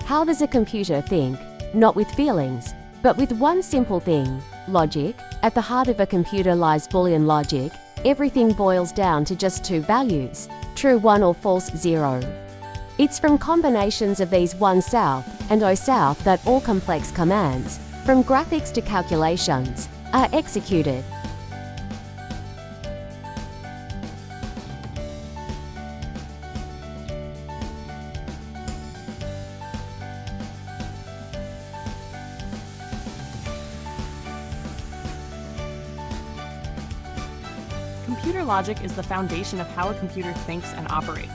How does a computer think? Not with feelings, but with one simple thing: logic. At the heart of a computer lies Boolean logic. Everything boils down to just two values: true 1 or false 0. It's from combinations of these 1 south and 0 south that all complex commands, from graphics to calculations, are executed. Computer logic is the foundation of how a computer thinks and operates.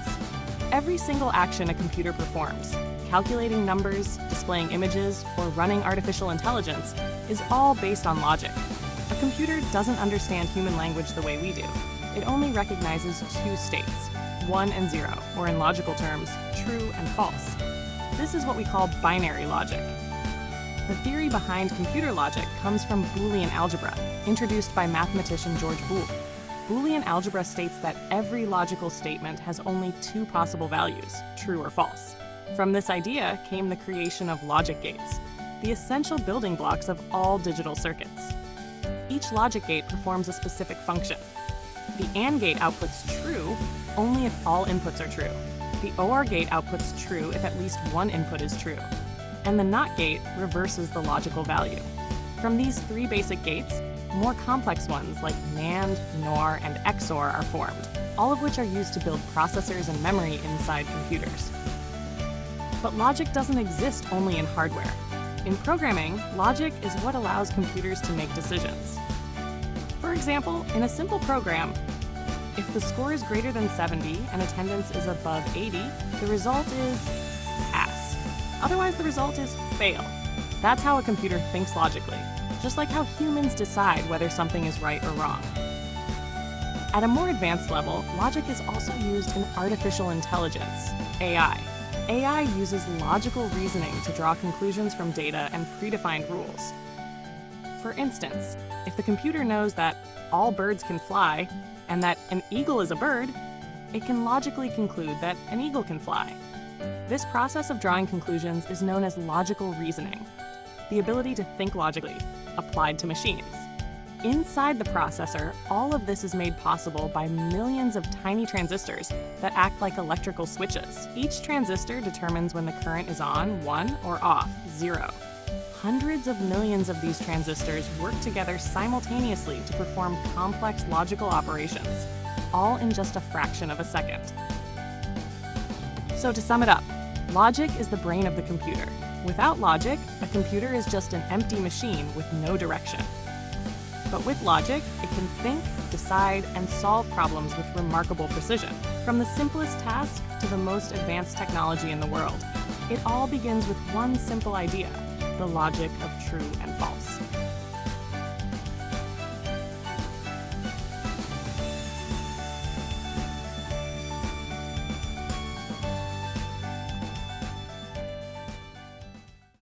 Every single action a computer performs, calculating numbers, displaying images, or running artificial intelligence, is all based on logic. A computer doesn't understand human language the way we do. It only recognizes two states, 1 and 0, or in logical terms, true and false. This is what we call binary logic. The theory behind computer logic comes from Boolean algebra, introduced by mathematician George Boole. Boolean algebra states that every logical statement has only two possible values, true or false. From this idea came the creation of logic gates, the essential building blocks of all digital circuits. Each logic gate performs a specific function. The AND gate outputs true only if all inputs are true. The OR gate outputs true if at least one input is true. And the NOT gate reverses the logical value. From these three basic gates, more complex ones like NAND, NOR, and XOR are formed, all of which are used to build processors and memory inside computers. But logic doesn't exist only in hardware. In programming, logic is what allows computers to make decisions. For example, in a simple program, if the score is greater than 70 and attendance is above 80, the result is pass. Otherwise, the result is fail. That's how a computer thinks logically, just like how humans decide whether something is right or wrong. At a more advanced level, logic is also used in artificial intelligence, AI. AI uses logical reasoning to draw conclusions from data and predefined rules. For instance, if the computer knows that all birds can fly and that an eagle is a bird, it can logically conclude that an eagle can fly. This process of drawing conclusions is known as logical reasoning, the ability to think logically, applied to machines. Inside the processor, all of this is made possible by millions of tiny transistors that act like electrical switches. Each transistor determines when the current is on, 1, or off, 0. Hundreds of millions of these transistors work together simultaneously to perform complex logical operations, all in just a fraction of a second. So to sum it up, logic is the brain of the computer. Without logic, a computer is just an empty machine with no direction. But with logic, it can think, decide, and solve problems with remarkable precision. From the simplest task to the most advanced technology in the world, it all begins with one simple idea: the logic of true and false.